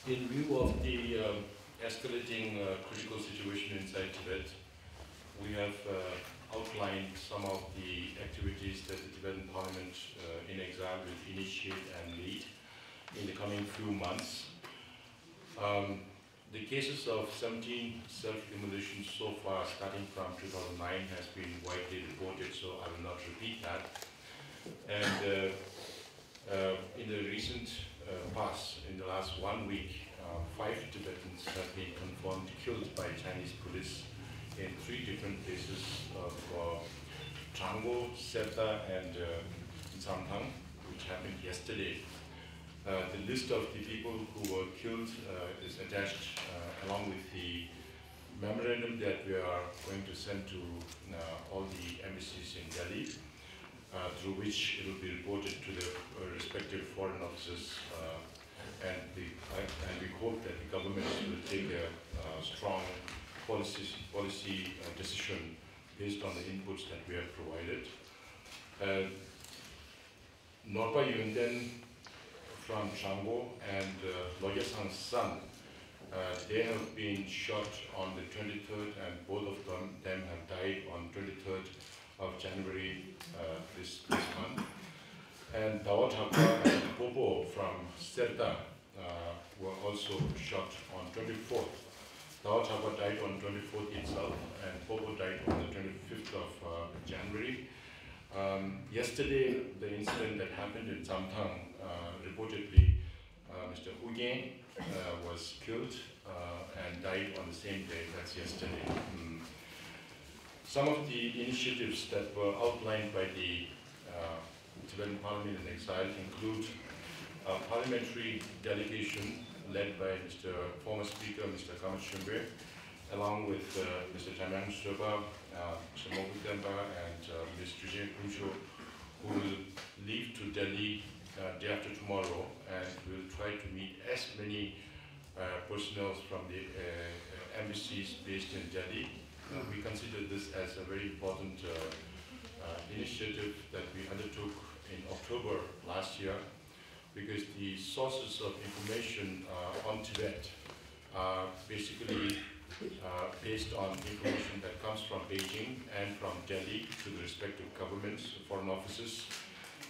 In view of the escalating critical situation inside Tibet, we have outlined some of the activities that the Tibetan Parliament in Exile will initiate and lead in the coming few months. The cases of 17 self-immolations so far, starting from 2009, has been widely reported, so I will not repeat that. And in the recent past, in the last 1 week, 5 Tibetans have been confirmed killed by Chinese police in 3 different places of Chango, Serta, and Jintao, which happened yesterday. The list of the people who were killed is attached along with the memorandum that we are going to send to all the embassies in Delhi, through which it will be reported to the respective foreign officers, and we hope that the government will take a strong policy decision based on the inputs that we have provided. Norpa Yunden from Chango and Lawyer Sang's son, they have been shot on the 23rd, and both of them have died on 23rd of January this month. And Dawat Hakwa and Popo from Serta were also shot on 24th. Dawat Hakwa died on 24th itself, and Popo died on the 25th of January. Yesterday, the incident that happened in Jintao, reportedly Mr. Hu Gen was killed and died on the same day. That's yesterday. Some of the initiatives that were outlined by the Tibetan Parliament in Exile include a parliamentary delegation led by Mr. former Speaker, Mr. Kamachumbe, along with Mr. Tamang Soba, Mr. Mokudemba, and Ms. Trijay Kuncho, who will leave to Delhi day after tomorrow, and will try to meet as many personnel from the embassies based in Delhi. We consider this as a very important initiative that we undertook in October last year, because the sources of information on Tibet are basically based on information that comes from Beijing and from Delhi to the respective governments, foreign offices.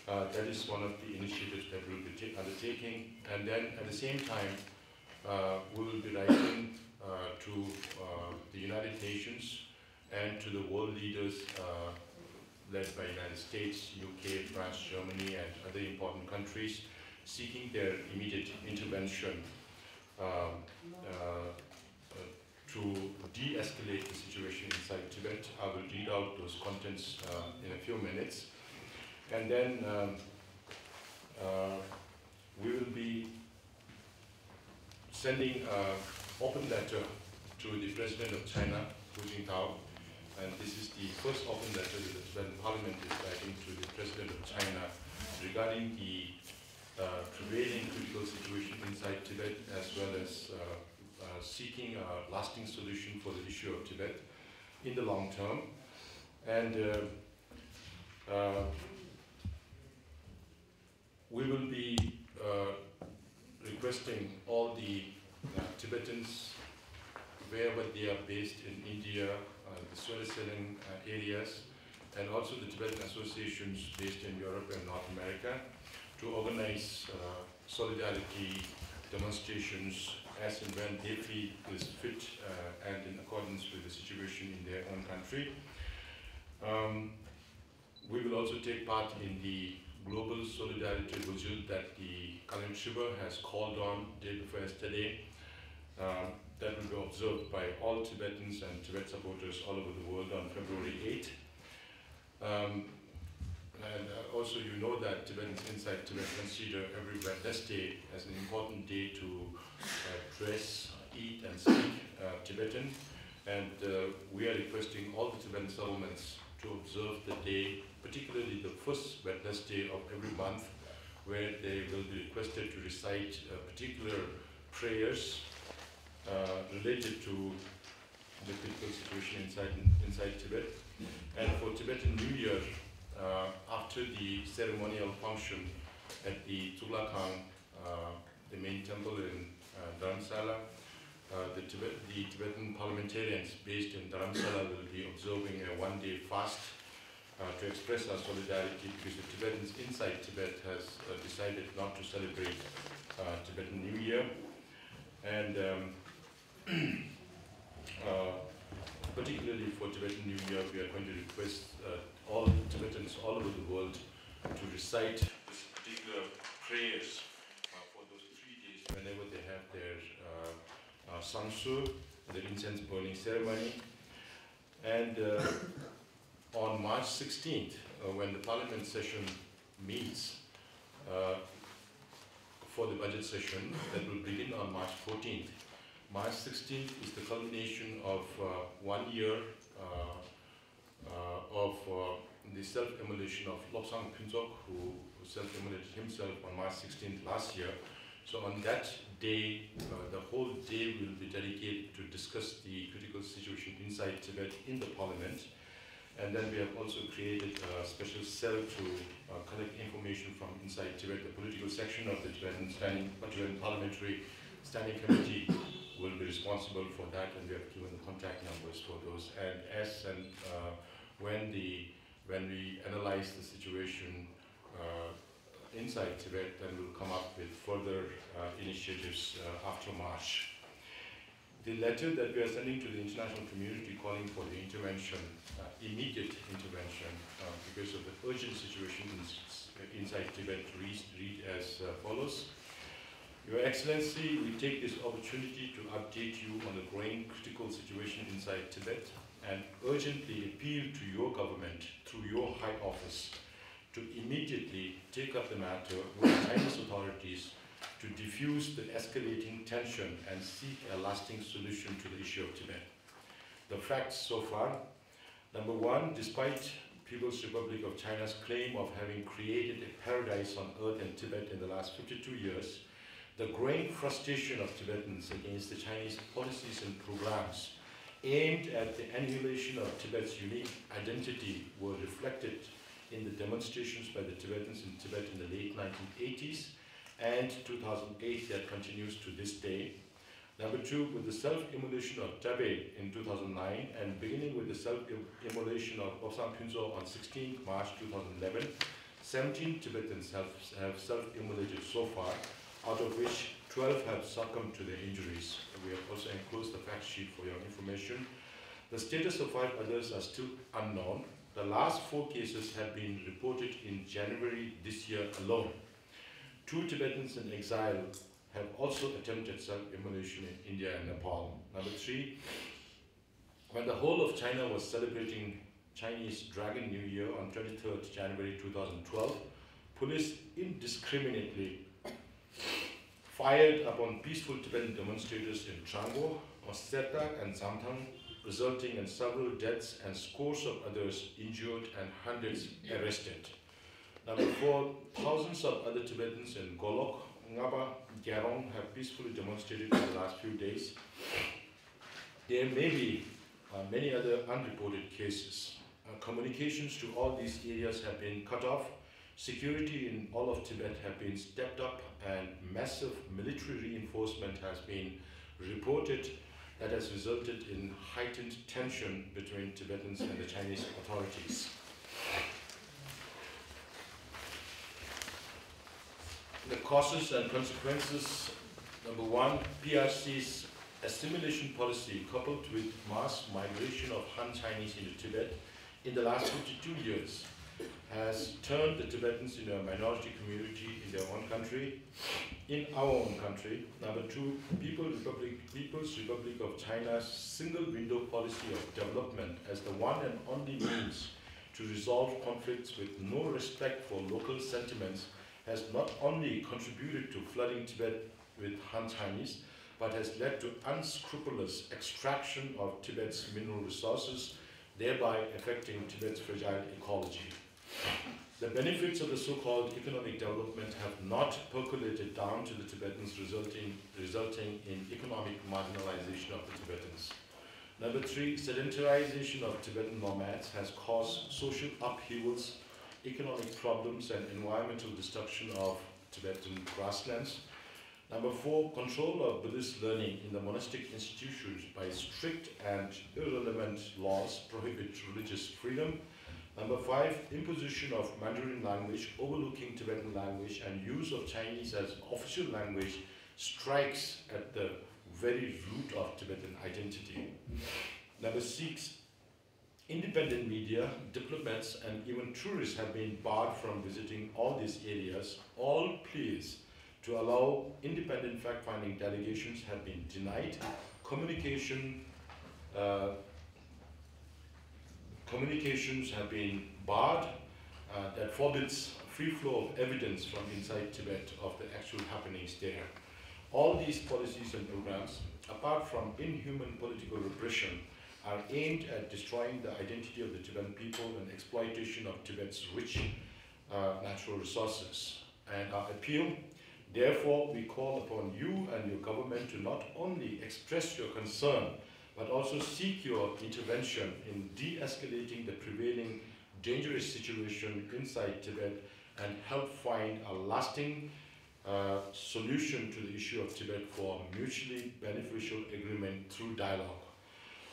That is one of the initiatives that we will be undertaking. And then at the same time, we will be writing to the United Nations and to the world leaders led by United States, UK, France, Germany, and other important countries, seeking their immediate intervention to de-escalate the situation inside Tibet. I will read out those contents in a few minutes. And then we will be sending an open letter to the President of China, Jintao, and this is the first open letter that the Tibetan Parliament is writing to the President of China regarding the prevailing critical situation inside Tibet, as well as seeking a lasting solution for the issue of Tibet in the long term. And we will be requesting all the Tibetans, wherever they are based in India, the Switzerland areas, and also the Tibetan associations based in Europe and North America, to organize solidarity demonstrations as and when they feel is fit and in accordance with the situation in their own country. We will also take part in the global solidarity vigil that the Kalen Shiva has called on day before yesterday. That will be observed by all Tibetans and Tibet supporters all over the world on February 8th. And also you know that Tibetans inside Tibet consider every Wednesday as an important day to dress, eat, and speak Tibetan. And we are requesting all the Tibetan settlements to observe the day, particularly the first Wednesday of every month, where they will be requested to recite particular prayers related to the critical situation inside Tibet. And for Tibetan New Year, after the ceremonial function at the Tulakhang, the main temple in Dharamsala. The Tibetan parliamentarians based in Dharamsala will be observing a one-day fast to express our solidarity, because the Tibetans inside Tibet has decided not to celebrate Tibetan New Year. And particularly for Tibetan New Year, we are going to request all Tibetans all over the world to recite this particular prayers for those 3 days whenever they have their Samsu, the incense burning ceremony. And on March 16th, when the parliament session meets for the budget session that will begin on March 14th, March 16th is the culmination of 1 year of the self-immolation of Lobsang Phuntsok, who self-immolated himself on March 16th last year. So on that day, the whole day will be dedicated to discuss the critical situation inside Tibet in the parliament. And then we have also created a special cell to collect information from inside Tibet. The political section of the Tibetan Parliamentary Standing Committee will be responsible for that, and we have given the contact numbers for those. And when we analyze the situation inside Tibet, then we'll come up with further initiatives after March. The letter that we are sending to the international community calling for the intervention, immediate intervention, because of the urgent situation inside Tibet, read as follows. Your Excellency, we take this opportunity to update you on the growing critical situation inside Tibet and urgently appeal to your government through your high office to immediately take up the matter with Chinese authorities to diffuse the escalating tension and seek a lasting solution to the issue of Tibet. The facts so far: number one, despite People's Republic of China's claim of having created a paradise on earth in Tibet in the last 52 years, the growing frustration of Tibetans against the Chinese policies and programs aimed at the annihilation of Tibet's unique identity were reflected in the demonstrations by the Tibetans in Tibet in the late 1980s and 2008 that continues to this day. Number two, with the self-immolation of Tabe in 2009 and beginning with the self-immolation of Lobsang Phuntsok on 16 March 2011, 17 Tibetans have self-immolated so far, out of which 12 have succumbed to their injuries. We have also enclosed the fact sheet for your information. The status of 5 others are still unknown. The last 4 cases have been reported in January this year alone. 2 Tibetans in exile have also attempted self-immolation in India and Nepal. Number 3, when the whole of China was celebrating Chinese Dragon New Year on 23rd January 2012, police indiscriminately fired upon peaceful Tibetan demonstrators in Chango, Oseta and Zamthang, resulting in several deaths and scores of others injured and hundreds arrested. Number 4, thousands of other Tibetans in Golok, Ngaba, Garong have peacefully demonstrated in the last few days. There may be many other unreported cases. Communications to all these areas have been cut off. Security in all of Tibet have been stepped up, and massive military reinforcement has been reported that has resulted in heightened tension between Tibetans and the Chinese authorities. The causes and consequences: number 1, PRC's assimilation policy coupled with mass migration of Han Chinese into Tibet in the last 52 years has turned the Tibetans into a minority community in their own country, in our own country. Number 2, People's Republic of China's single window policy of development as the one and only means to resolve conflicts with no respect for local sentiments has not only contributed to flooding Tibet with Han Chinese, but has led to unscrupulous extraction of Tibet's mineral resources, thereby affecting Tibet's fragile ecology. The benefits of the so-called economic development have not percolated down to the Tibetans, resulting in economic marginalization of the Tibetans. Number 3, sedentarization of Tibetan nomads has caused social upheavals, economic problems, and environmental destruction of Tibetan grasslands. Number 4, control of Buddhist learning in the monastic institutions by strict and irrelevant laws prohibit religious freedom. Number 5, imposition of Mandarin language, overlooking Tibetan language, and use of Chinese as official language strikes at the very root of Tibetan identity. Number 6, independent media, diplomats, and even tourists have been barred from visiting all these areas. All pleas to allow independent fact-finding delegations have been denied. Communications have been barred that forbids free flow of evidence from inside Tibet of the actual happenings there. All these policies and programs, apart from inhuman political repression, are aimed at destroying the identity of the Tibetan people and exploitation of Tibet's rich natural resources. And our appeal, therefore, we call upon you and your government to not only express your concern, but also seek your intervention in de-escalating the prevailing dangerous situation inside Tibet and help find a lasting solution to the issue of Tibet for mutually beneficial agreement through dialogue.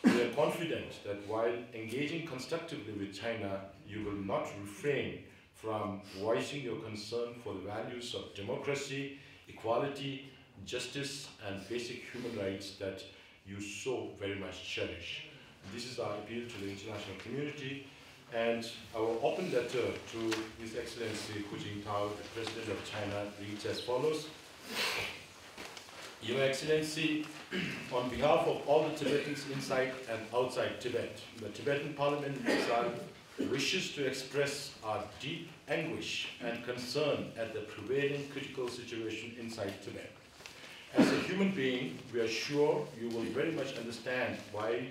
We are confident that while engaging constructively with China, you will not refrain from voicing your concern for the values of democracy, equality, justice, and basic human rights that you so very much cherish. This is our appeal to the international community, and our open letter to His Excellency Jintao, the President of China, reads as follows. Your Excellency, on behalf of all the Tibetans inside and outside Tibet, the Tibetan Parliament in Exile wishes to express our deep anguish and concern at the prevailing critical situation inside Tibet. As a human being, we are sure you will very much understand why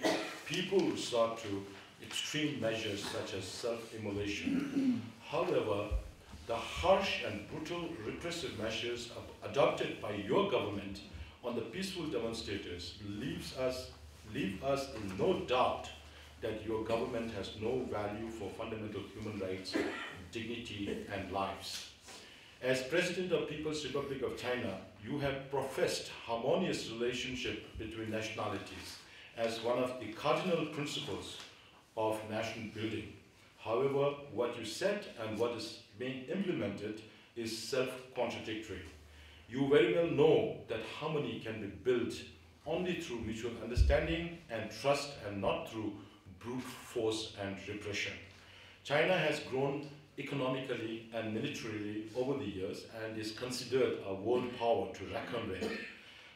people resort to extreme measures such as self-immolation. However, the harsh and brutal repressive measures adopted by your government on the peaceful demonstrators leave us in no doubt that your government has no value for fundamental human rights, dignity, and lives. As President of People's Republic of China, you have professed harmonious relationship between nationalities as one of the cardinal principles of nation building. However, what you said and what is being implemented is self-contradictory. You very well know that harmony can be built only through mutual understanding and trust and not through brute force and repression. China has grown economically and militarily over the years and is considered a world power to reckon with.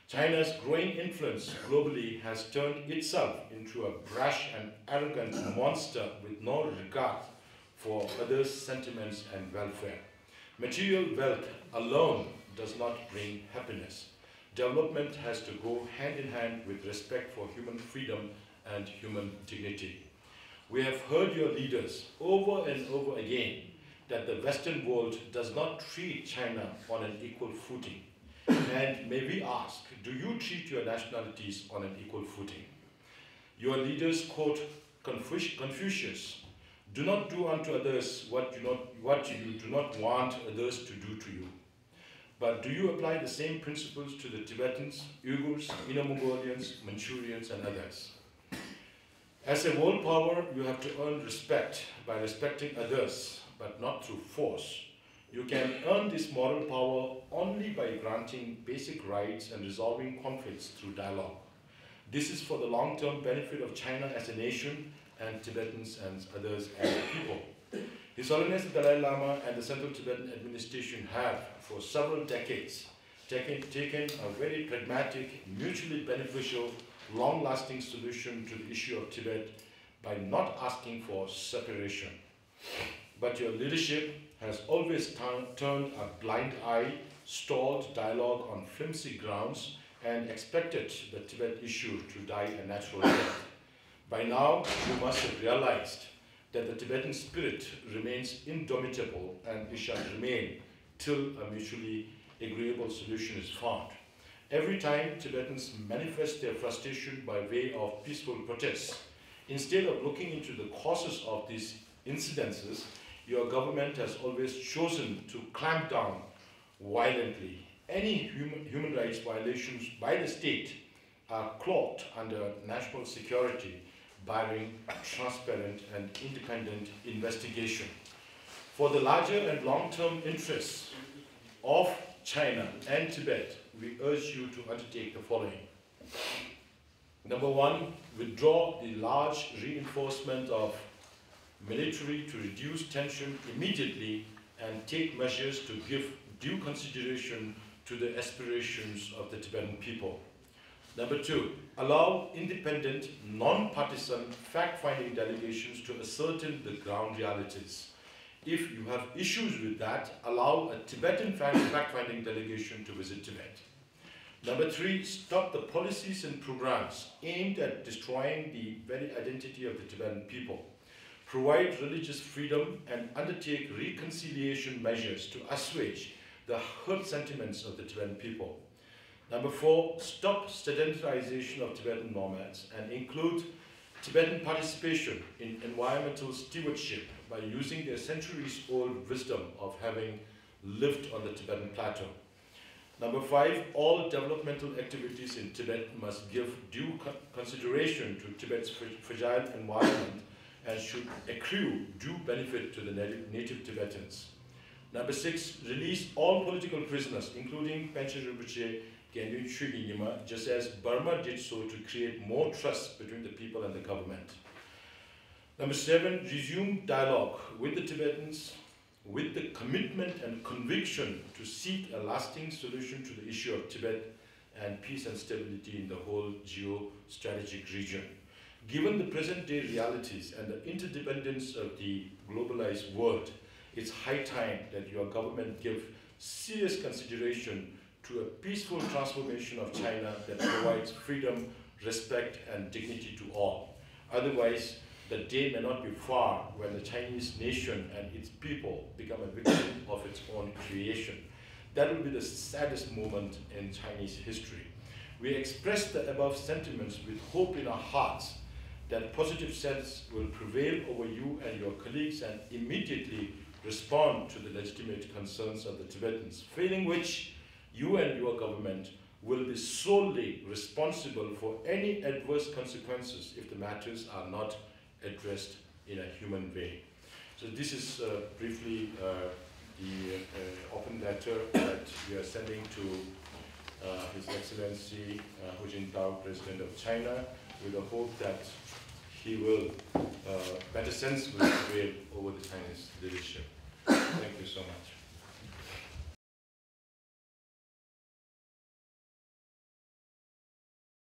China's growing influence globally has turned itself into a brash and arrogant monster with no regard for others' sentiments and welfare. Material wealth alone does not bring happiness. Development has to go hand in hand with respect for human freedom and human dignity. We have heard your leaders over and over again that the Western world does not treat China on an equal footing. And may we ask, do you treat your nationalities on an equal footing? Your leaders quote Confucius, do not do unto others what you do not want others to do to you. But do you apply the same principles to the Tibetans, Uyghurs, Inner Mongolians, Manchurians, and others? As a world power, you have to earn respect by respecting others, but not through force. You can earn this moral power only by granting basic rights and resolving conflicts through dialogue. This is for the long-term benefit of China as a nation and Tibetans and others as a people. His Holiness the Dalai Lama and the Central Tibetan Administration have, for several decades, taken a very pragmatic, mutually beneficial, long-lasting solution to the issue of Tibet by not asking for separation. But your leadership has always turned a blind eye, stalled dialogue on flimsy grounds, and expected the Tibet issue to die a natural death. By now, you must have realized that the Tibetan spirit remains indomitable and it shall remain till a mutually agreeable solution is found. Every time Tibetans manifest their frustration by way of peaceful protests, instead of looking into the causes of these incidences, your government has always chosen to clamp down violently. any human rights violations by the state are cloaked under national security, barring transparent and independent investigation. For the larger and long-term interests of China and Tibet, we urge you to undertake the following. Number one, withdraw the large reinforcement of military to reduce tension immediately and take measures to give due consideration to the aspirations of the Tibetan people. Number two, allow independent, non-partisan fact-finding delegations to ascertain the ground realities. If you have issues with that, allow a Tibetan fact-finding delegation to visit Tibet. Number three, stop the policies and programs aimed at destroying the very identity of the Tibetan people. Provide religious freedom and undertake reconciliation measures to assuage the hurt sentiments of the Tibetan people. Number four, stop sedentarization of Tibetan nomads and include Tibetan participation in environmental stewardship by using their centuries-old wisdom of having lived on the Tibetan plateau. Number five, all developmental activities in Tibet must give due consideration to Tibet's fragile environment and should accrue due benefit to the native Tibetans. Number six, release all political prisoners, including Panchen Rinpoche, Gyaltsen Chögyam Nyima, just as Burma did so to create more trust between the people and the government. Number seven, resume dialogue with the Tibetans with the commitment and conviction to seek a lasting solution to the issue of Tibet and peace and stability in the whole geostrategic region. Given the present-day realities and the interdependence of the globalized world, it's high time that your government give serious consideration to a peaceful transformation of China that provides freedom, respect, and dignity to all. Otherwise, the day may not be far when the Chinese nation and its people become a victim of its own creation. That will be the saddest moment in Chinese history. We express the above sentiments with hope in our hearts that positive sense will prevail over you and your colleagues and immediately respond to the legitimate concerns of the Tibetans, failing which you and your government will be solely responsible for any adverse consequences if the matters are not addressed in a human way. So this is briefly the open letter that we are sending to His Excellency Jintao, President of China, with the hope that he will, better sense will prevail over the Chinese leadership. Thank you so much.